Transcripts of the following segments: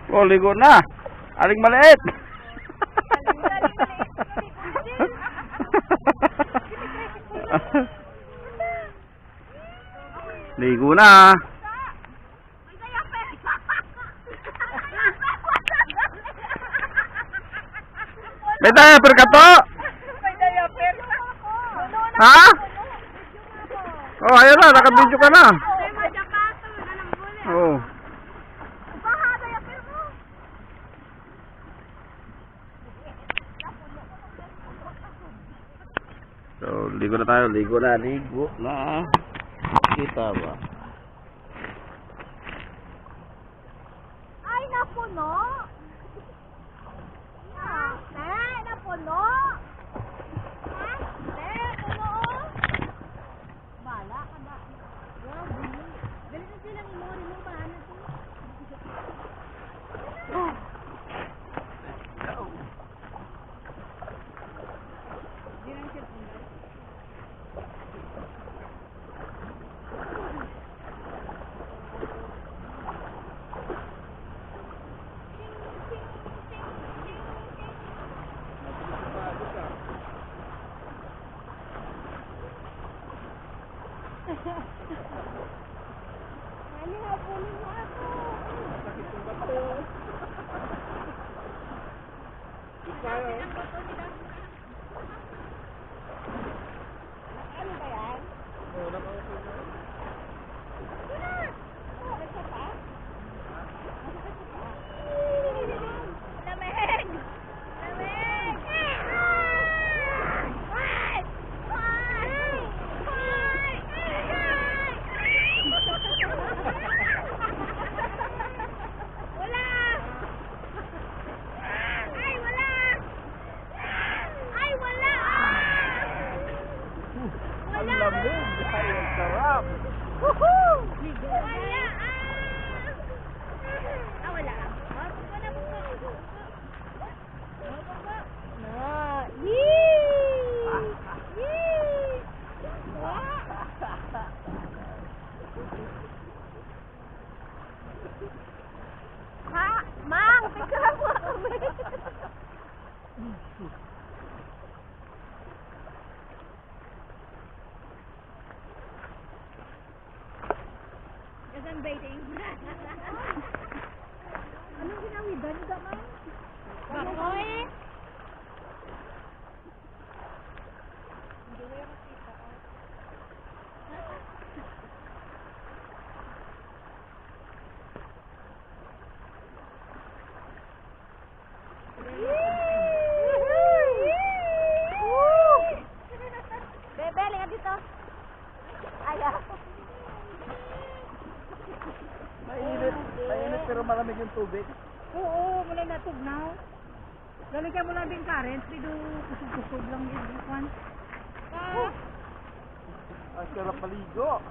Oh, ligo na. Aling maliit. Ligo na. May diaper ka to? May diaper. Ha? Oh, ayun na, nakabidyo ka na. Oh. So, ligo na tayo, ligo na. Kita ba? Ay, napuno. Napuno. Puno. Bala ka ba? Wow, dali na silang imori mo ba? Ano to? Ano nga po mo ako? Sakit yung bato. Ikaw. Ano ba yan? Oo, naka-okay na. Ito pa? Lamig! Lamig! Ang lamig. Ay, ang sarap. Woohoo! Wala! Wala. Ha? Mang, picture mo kami. Isang baiting. Anong ginawidan nyo daman? Bakoy? Hindi ko yung makita. Bebe, linga dito. Ayaw. Mainit pero malamig yung tubig. Oo, mula na tugnaw. Lalagyan mo lang din current, dito kusog-kusog lang yung kwan. Ang sarap maligo.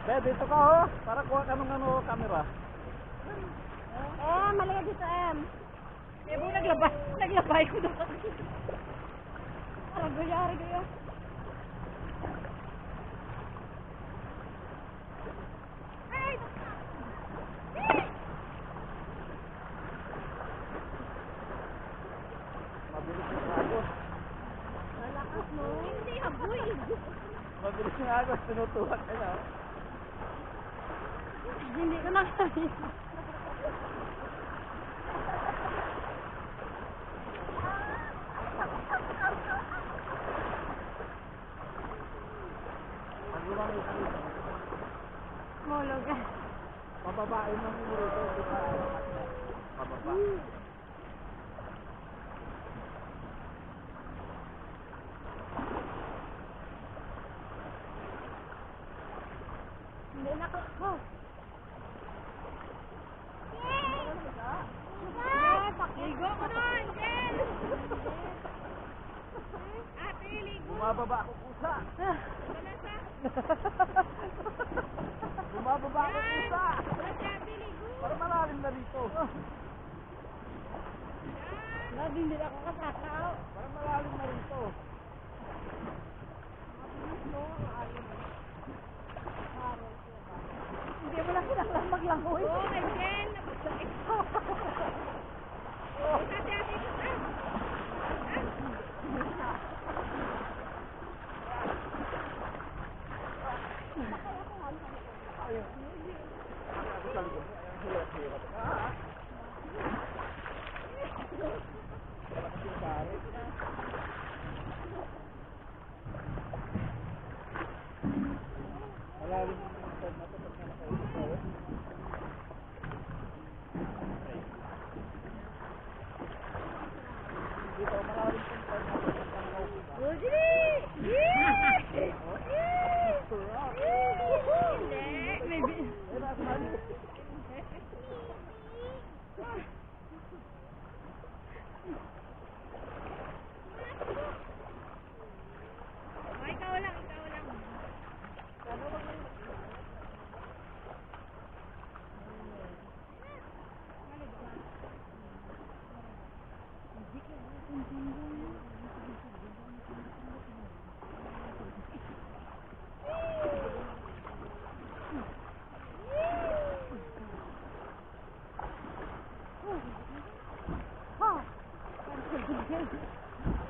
Be, dito ka ho. Para kuha ka ng camera. Mali dito, mo naglabay ko doon. Aragaya. Mabilis yung agos. Lalakas mo. Hindi, agoy. Mabilis yung agos. Tinutuwag ka na. Hindi ko nakakabit. Molog ka. Pababae mo yung rito. Pababa. Hindi na ko. Ligo ko doon, Jen! Ate, ligo! Bumababa ako pusa. Bumababa ako pusa. Ate, ligo! Para malalim na rito. Labi, hindi ako kasakaw. Para malalim na rito. Hindi mo lang kailangan maglangoy. Oo, Jen!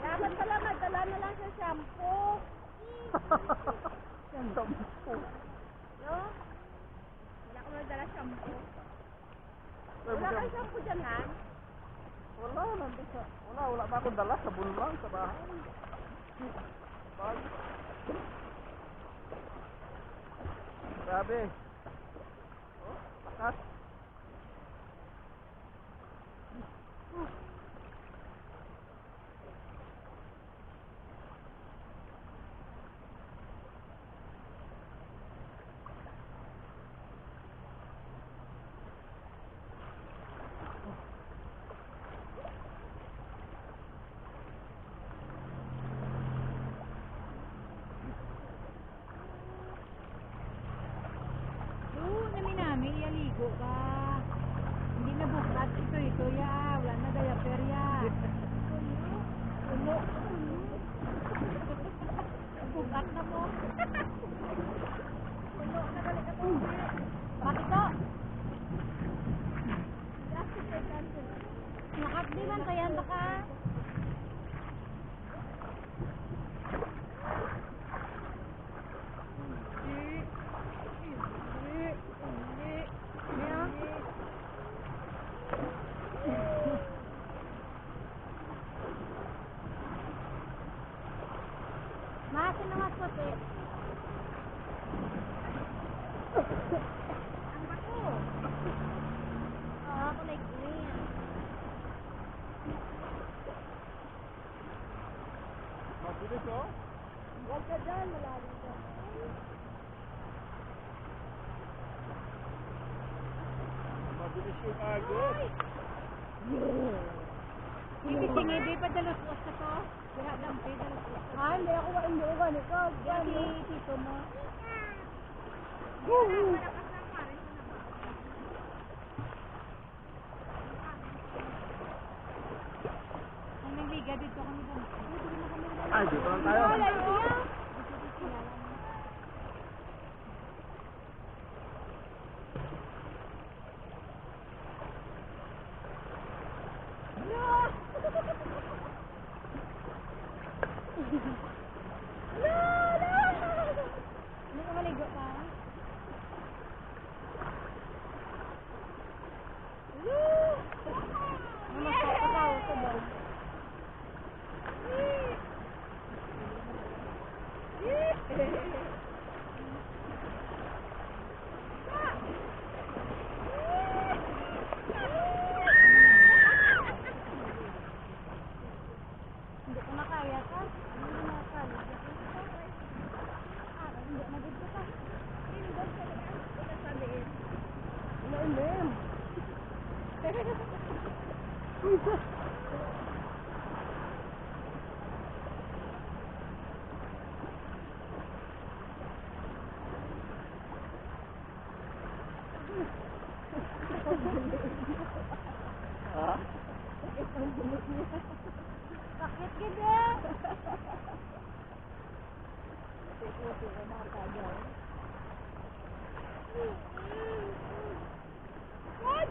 Dapat pala madala na lang sa shampoo. Ang shampoo. No? Wala ka madala shampoo. Wala kang shampoo dyan, Han? Wala, nandun sa... Wala ba akong dala? Sabon lang sa bahay. Bag. Grabe. Oh, lakas. Iyaligo ka. Hindi na bukas. Ito ya. Wala na diaper ya. Ulo. Bukas na mo. Ulo. Nagali ka po. Bakit ko? Nakapdi man tayan baka. Maasin na mas puti. Ang bako. Oo, ako like niya. Mabilis oh. Huwag ka dyan, malalim ka. Mabilis yung agos. Singi, di pa dalos-os ka to? Kaya dampi, dalos-os ka. Ah, hindi ako ganit ka. Yan, tito mo. Ang nagbiga dito kami doon. Ay, dito lang tayo. Wala siya. Hindi ka maligo pa? Mamakapagawa ko daw. Hindi ko makaya ka? Hindi ko makaya. Hindi na dito ka. Hindi ba sa lahat? Wala sabihin. Ilalim. Ha? Bakit gede? What?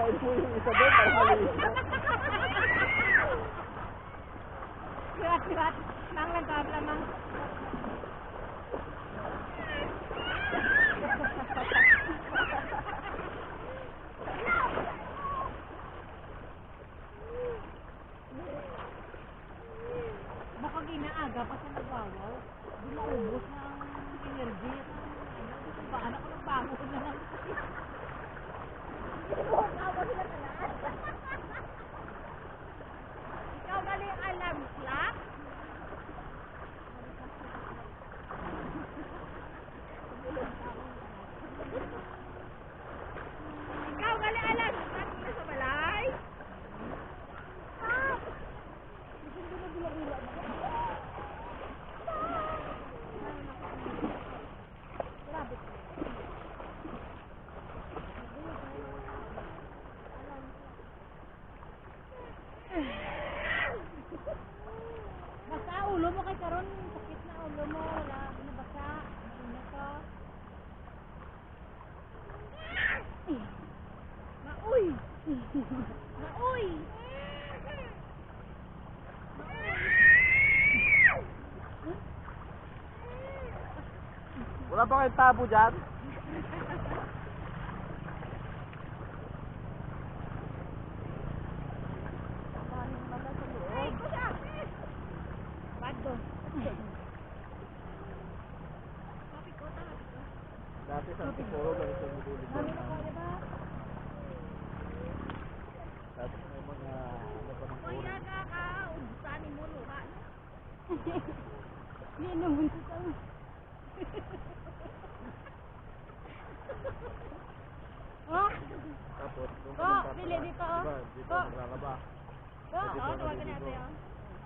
Kain mo yung isa doon para maliit. Sirat. Mang nagkabla, mang. Baka ginaaga pa sa nagwawaw. Di maubos na ang energy at ang baka na ko nagbago na lang. Ikaw galing alarm clock? Ikaw galing alarm clock dito sa balay? Basta ulo mo kay karon, sakit na ulo mo, wala nabasa, mainit ka. Mauy! Mauy! Wala ba kayong tabo dyan? Ay, kusa! Bado. Dati sa siguro ganito yung bulit ko. Mami ko, diba? Dati may mga ano pa ng puro. Kaya ka, ubusanin mo luha. Hindi naman ito sa Oh? Tapos, doon Ko, ka pili dito, oh. Diba, dito Ko. naglalaba. Ko, tawagan natin, oh.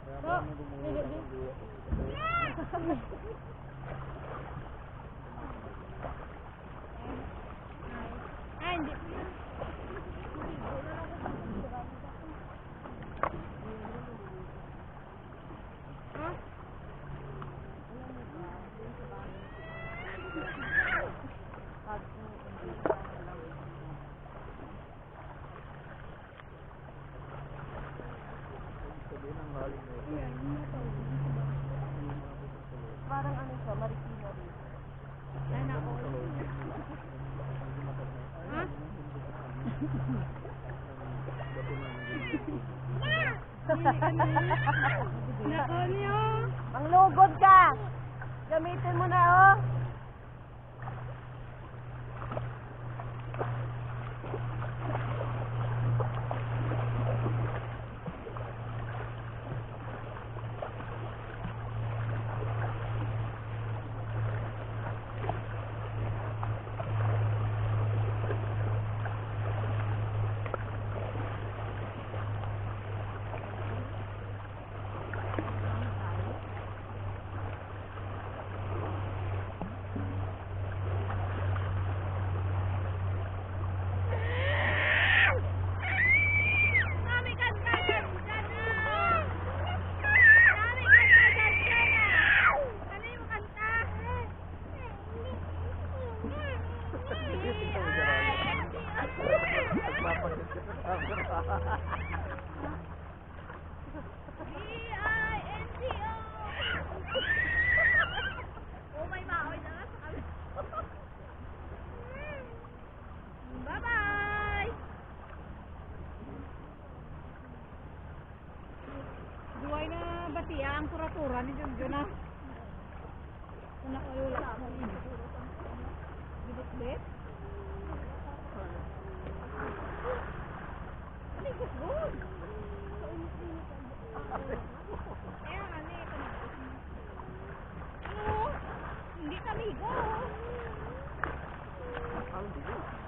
Kaya Ko, marami bumuha pili ng dito. buwa. Ay, hindi. Huh? Sabihin ang haling mo. Parang ano siya, Marikina rin. Sana all. Ha? Nako niyo. Manglugod ka! Gamitin mo na, oh! Mami, kanta dyan dyan na. Mami, kanta dyan dyan na. Ano yung kanta? B-I-N-T-O. Oh, may maoy na nga sa kami. Bye-bye! Duway na batia ang tura-tura ni Junjun na. Una ko yung wala mo yun. Bilit-bit? Ay, good! Kaya nga ni, ano? Hindi kami go! Ang bilis.